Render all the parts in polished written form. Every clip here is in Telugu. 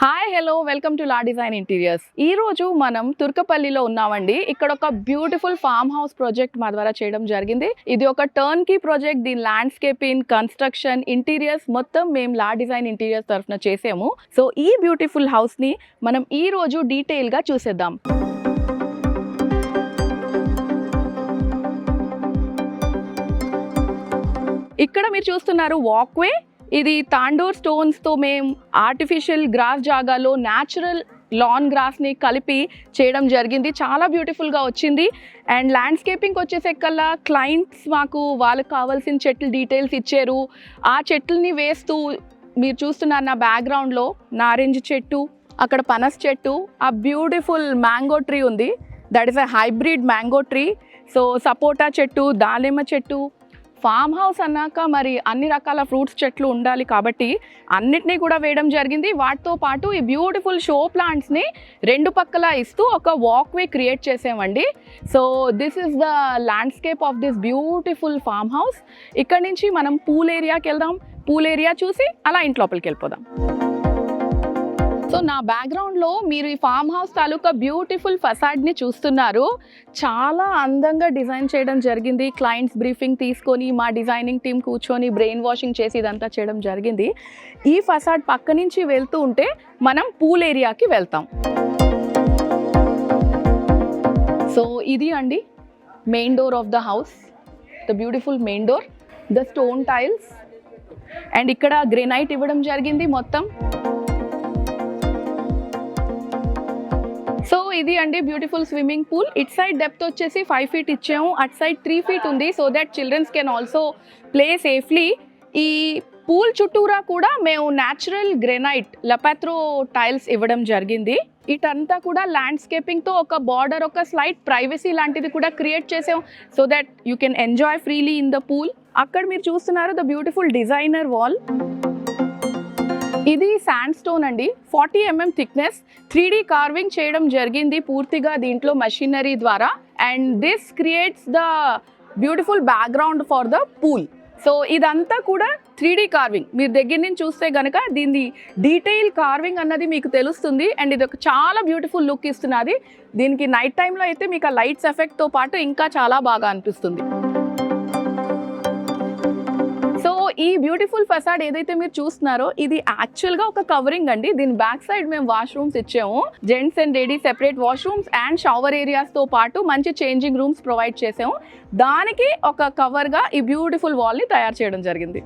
Hi hello welcome to law design interiors. ఈ రోజు మనం తుర్కపల్లిలో ఉన్నామండి. ఇక్కడ ఒక బ్యూటిఫుల్ ఫామ్ హౌస్ ప్రాజెక్ట్ మా ద్వారా చేయడం జరిగింది. ఇది ఒక టర్న్ కీ ప్రాజెక్ట్. దీని ల్యాండ్స్కేపింగ్, కన్స్ట్రక్షన్, ఇంటీరియర్స్ మొత్తం మేము లా డిజైన్ ఇంటీరియర్స్ తరఫున చేసాము. సో ఈ బ్యూటిఫుల్ హౌస్ ని మనం ఈ రోజు డీటెయిల్ గా చూసేద్దాం. ఇక్కడ మీరు చూస్తున్నారు వాక్వే. ఇది తాండూర్ స్టోన్స్తో మేము ఆర్టిఫిషియల్ గ్రాస్ జాగాలో న్యాచురల్ లాన్ గ్రాస్ని కలిపి చేయడం జరిగింది. చాలా బ్యూటిఫుల్గా వచ్చింది. అండ్ ల్యాండ్స్కేపింగ్కి వచ్చేసరికల్లా క్లయింట్స్ మాకు వాళ్ళకి కావాల్సిన చెట్లు డీటెయిల్స్ ఇచ్చారు. ఆ చెట్లని వేస్తూ మీరు చూస్తున్నారు నా బ్యాక్గ్రౌండ్లో నారింజ చెట్టు, అక్కడ పనస్ చెట్టు, ఆ బ్యూటిఫుల్ మ్యాంగో ట్రీ ఉంది. That is a hybrid mango tree. So సపోటా చెట్టు, దానిమ్మ చెట్టు. ఫామ్ హౌస్ అన్నాక మరి అన్ని రకాల ఫ్రూట్స్ చెట్లు ఉండాలి కాబట్టి అన్నిటినీ కూడా వేయడం జరిగింది. వాటితో పాటు ఈ బ్యూటిఫుల్ షో ప్లాంట్స్ని రెండు పక్కల ఇస్తూ ఒక వాక్వే క్రియేట్ చేసామండి. So this is the landscape of this beautiful farm house. ఇక్కడ నుంచి మనం పూల్ ఏరియాకి వెళ్దాం. పూల్ ఏరియా చూసి అలా ఇంట్లోపలికి వెళ్ళిపోదాం. సో నా బ్యాక్గ్రౌండ్లో మీరు ఈ ఫామ్ హౌస్ తాలూకా బ్యూటిఫుల్ ఫసాడ్ని చూస్తున్నారు. చాలా అందంగా డిజైన్ చేయడం జరిగింది. క్లయింట్స్ బ్రీఫింగ్ తీసుకొని మా డిజైనింగ్ టీం కూర్చొని బ్రెయిన్ వాషింగ్ చేసి ఇదంతా చేయడం జరిగింది. ఈ ఫసాడ్ పక్క నుంచి వెళ్తూ ఉంటే మనం పూల్ ఏరియాకి వెళ్తాం. సో ఇది అండి main door of the house. The beautiful main door, the stone tiles, and ఇక్కడ గ్రెనైట్ ఇవ్వడం జరిగింది మొత్తం. సో ఇది అండి beautiful swimming pool. It side depth వచ్చేసి 5 feet ఇచ్చాము, అట్ సైడ్ 3 feet ఉంది. So that childrens can also play safely. ఈ పూల్ చుట్టూరా కూడా మేము న్యాచురల్ గ్రెనైట్ లపాత్రో టైల్స్ ఇవ్వడం జరిగింది. ఇటంతా కూడా ల్యాండ్స్కేపింగ్తో ఒక బార్డర్, ఒక స్లైట్ ప్రైవసీ లాంటిది కూడా క్రియేట్ చేసాం so that you can enjoy freely in the pool. అక్కడ మీరు చూస్తున్నారు ద బ్యూటిఫుల్ డిజైనర్ వాల్. ఇది శాండ్ స్టోన్ అండి, 40 mm థిక్నెస్. 3D కార్వింగ్ చేయడం జరిగింది పూర్తిగా దీంట్లో మషినరీ ద్వారా. And this creates the beautiful background for the pool. So ఇదంతా కూడా 3D కార్వింగ్. మీరు దగ్గర నుంచి చూస్తే కనుక దీని డీటెయిల్ కార్వింగ్ అన్నది మీకు తెలుస్తుంది. అండ్ ఇది ఒక చాలా బ్యూటిఫుల్ లుక్ ఇస్తున్నది. దీనికి నైట్ టైంలో అయితే మీకు ఆ లైట్స్ ఎఫెక్ట్తో పాటు ఇంకా చాలా బాగా అనిపిస్తుంది. సో ఈ బ్యూటిఫుల్ ఫసాడ్ ఏదైతే మీరు చూస్తున్నారో ఇది యాక్చువల్గా ఒక కవరింగ్ అండి. దీని బ్యాక్ సైడ్ మేము వాష్రూమ్స్ ఇచ్చాము. Gents and ladies separate washrooms and shower ఏరియాస్తో పాటు మంచి చేంజింగ్ రూమ్స్ ప్రొవైడ్ చేసాము. దానికి ఒక కవర్గా ఈ బ్యూటిఫుల్ వాల్ని తయారు చేయడం జరిగింది.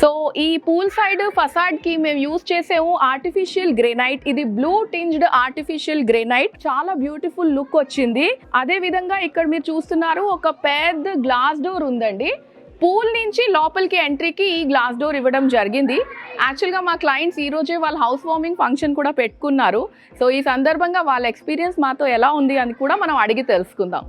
సో ఈ పూల్ సైడ్ ఫసాడ్కి మేము యూజ్ చేసాము ఆర్టిఫిషియల్ గ్రెనైట్. ఇది బ్లూ టింజ్డ్ ఆర్టిఫిషియల్ గ్రెనైట్. చాలా బ్యూటిఫుల్ లుక్ వచ్చింది. అదే విధంగా ఇక్కడ మీరు చూస్తున్నారు ఒక పెద్ద గ్లాస్ డోర్ ఉందండి. పూల్ నుంచి లోపలికి ఎంట్రీకి ఈ గ్లాస్ డోర్ ఇవ్వడం జరిగింది. యాక్చువల్గా మా క్లయింట్స్ ఈరోజే వాళ్ళ హౌస్ వార్మింగ్ ఫంక్షన్ కూడా పెట్టుకున్నారు. సో ఈ సందర్భంగా వాళ్ళ ఎక్స్పీరియన్స్ మాతో ఎలా ఉంది అని కూడా మనం అడిగి తెలుసుకుందాం.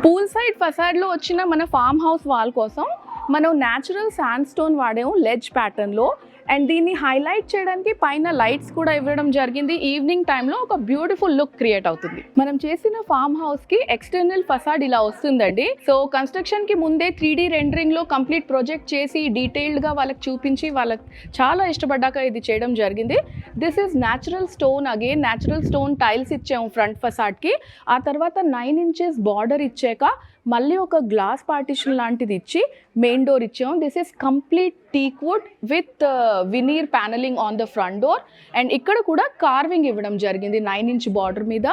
పూల్ సైడ్ ఫసాడ్లో వచ్చిన మన ఫామ్ హౌస్ వాల్ కోసం మనం న్యాచురల్ శాండ్ స్టోన్ వాడాము లెడ్జ్ ప్యాటర్న్లో. అండ్ దీన్ని హైలైట్ చేయడానికి పైన లైట్స్ కూడా ఇవ్వడం జరిగింది. ఈవినింగ్ టైంలో ఒక బ్యూటిఫుల్ లుక్ క్రియేట్ అవుతుంది. మనం చేసిన ఫామ్ హౌస్కి ఎక్స్టర్నల్ ఫసాడ్ ఇలా వస్తుందండి. సో కన్స్ట్రక్షన్కి ముందే 3D రెండరింగ్లో కంప్లీట్ ప్రాజెక్ట్ చేసి డీటెయిల్డ్గా వాళ్ళకి చూపించి వాళ్ళకి చాలా ఇష్టపడ్డాక ఇది చేయడం జరిగింది. This is natural stone. Again natural stone tiles ఇచ్చాము ఫ్రంట్ ఫసాడ్కి. ఆ తర్వాత 9 inches బార్డర్ ఇచ్చాక మళ్ళీ ఒక గ్లాస్ పార్టిషన్ లాంటిది ఇచ్చి మెయిన్ డోర్ ఇచ్చాము. This is complete teak wood with veneer panelling on the front door. And ఇక్కడ కూడా కార్వింగ్ ఇవ్వడం జరిగింది 9 inch బార్డర్ మీద.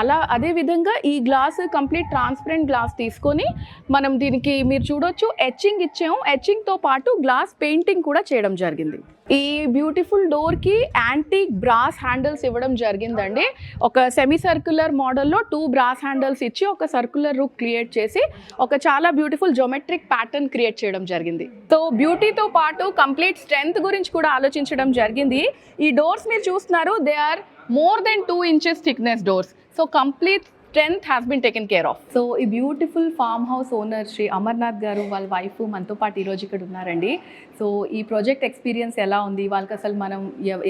అలా అదేవిధంగా ఈ గ్లాస్ కంప్లీట్ ట్రాన్స్పరెంట్ గ్లాస్ తీసుకొని మనం దీనికి మీరు చూడొచ్చు ఎచ్చింగ్ ఇచ్చాము. ఎచ్చింగ్తో పాటు గ్లాస్ పెయింటింగ్ కూడా చేయడం జరిగింది. ఈ బ్యూటిఫుల్ డోర్కి యాంటీక్ బ్రాస్ హ్యాండిల్స్ ఇవ్వడం జరిగిందండి. ఒక సెమీ సర్క్యులర్ మోడల్లో 2 బ్రాస్ హ్యాండిల్స్ ఇచ్చి ఒక సర్క్యులర్ రుక్ క్రియేట్ చేసి ఒక చాలా బ్యూటిఫుల్ జోమెట్రిక్ ప్యాటర్న్ క్రియేట్ చేయడం జరిగింది. సో బ్యూటీతో పాటు కంప్లీట్ స్ట్రెంగ్త్ గురించి కూడా ఆలోచించడం జరిగింది. ఈ డోర్స్ మీరు చూస్తున్నారు, they are more than 2 inches thickness doors. So complete strength has been taken care of. So ఈ beautiful farm house owner Shri Amarnath garu వాళ్ళ వైఫ్ మనతో పాటు ఈరోజు ఇక్కడ ఉన్నారండి. సో ఈ ప్రాజెక్ట్ ఎక్స్పీరియన్స్ ఎలా ఉంది, వాళ్ళకి అసలు మనం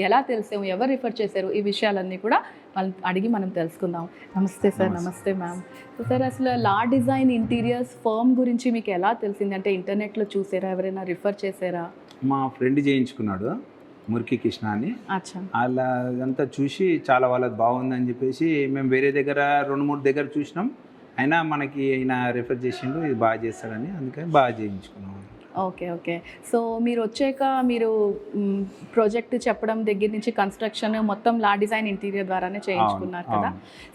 ఎలా తెలిసాము, ఎవరు రిఫర్ చేశారు, ఈ విషయాలన్నీ కూడా వాళ్ళని అడిగి మనం తెలుసుకుందాం. నమస్తే సార్. నమస్తే మ్యామ్. సో సార్, అసలు లా డిజైన్ ఇంటీరియర్స్ ఫర్మ్ గురించి మీకు ఎలా తెలిసింది? అంటే ఇంటర్నెట్లో చూసారా, ఎవరైనా రిఫర్ చేశారా? మా ఫ్రెండ్ చేయించుకున్నాడు, మురికి కృష్ణ అని. అచ్చా. అలా అంతా చూసి చాలా వాళ్ళకి బాగుందని చెప్పేసి మేము వేరే దగ్గర 2-3 దగ్గర చూసినాం. అయినా మనకి ఆయన రెఫర్ చేసిండు, ఇది బాగా చేస్తాడని, అందుకని బాగా చేయించుకున్నాం. Okay okay. సో మీరు వచ్చాక మీరు ప్రాజెక్ట్ చెప్పడం దగ్గర నుంచి కన్స్ట్రక్షన్ మొత్తం లా డిజైన్ ఇంటీరియర్ ద్వారానే చేయించుకున్నారు కదా.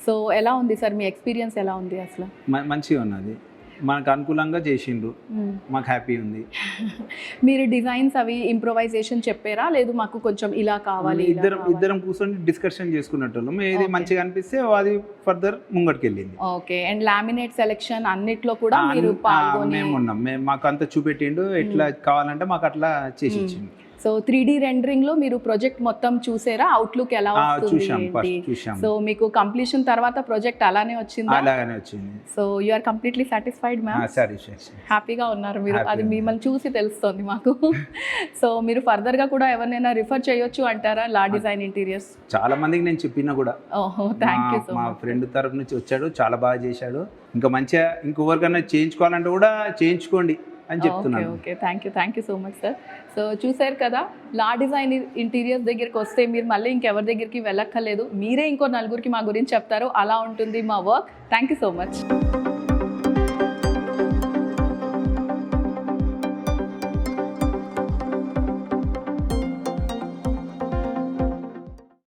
సో ఎలా ఉంది సార్, మీ ఎక్స్పీరియన్స్ ఎలా ఉంది అసలు? మంచిగా ఉన్నది, మనకు అనుకూలంగా చేసిండ్రు, మాకు హ్యాపీ ఉంది. మీరు డిజైన్స్ అవి ఇంప్రొవైజేషన్ చెప్పారా, లేదు మాకు కొంచెం ఇలా కావాలి? ఇద్దరం కూర్చొని డిస్కషన్ చేసుకున్నట్టు ఏది మంచిగా అనిపిస్తే అది ఫర్దర్ ముంగటికి వెళ్ళింది. ఓకే. అండ్ లామినేట్ సెలెక్షన్ అన్నిట్లో కూడా మీరు పాల్గొని మేము ఉన్నాం, మాకు అంతా చూపెట్టిండు, ఎట్లా కావాలంటే మాకు అట్లా చేసి ఇచ్చిండు. సో 3D రెండరింగ్ లో మీరు ప్రాజెక్ట్ మొత్తం చూసారా, అవుట్లుక్ ఎలా వస్తుంది? సో మీకు కంప్లీషన్ తర్వాత ప్రాజెక్ట్ అలానే వచ్చింది? అలానే వచ్చింది. So you are completely satisfied ma'am? హ్యాపీగా ఉన్నారు మీరు? అది మిమ్మల్ని చూసి తెలుస్తుంది మాకు. సో మీరు ఫర్దర్ గా కూడా ఎవరినైనా రిఫర్ చేయొచ్చు అంటారా లా డిజైన్ ఇంటీరియర్స్? చాలా మందికి నేను చెప్పినా కూడా. ఓహో, థ్యాంక్ యూ సో మచ్. మా ఫ్రెండ్ తరపు నుంచి వచ్చాడు, చాలా బాగా చేశాడు. ఇంకా మంచిగా ఇంకొకరికైనా చేయించుకోవాలంటే కూడా చేయించుకోండి అని చెప్తున్నాను. Okay, thank you so much sir. So చూసారు కదా, లా డిజైన్ ఇంటీరియర్స్ దగ్గరికి వస్తే మీరు మళ్ళీ ఇంకెవరి దగ్గరికి వెళ్ళక్కర్లేదు, మీరే ఇంకో నలుగురికి మా గురించి చెప్తారు. అలా ఉంటుంది మా work. Thank you so much.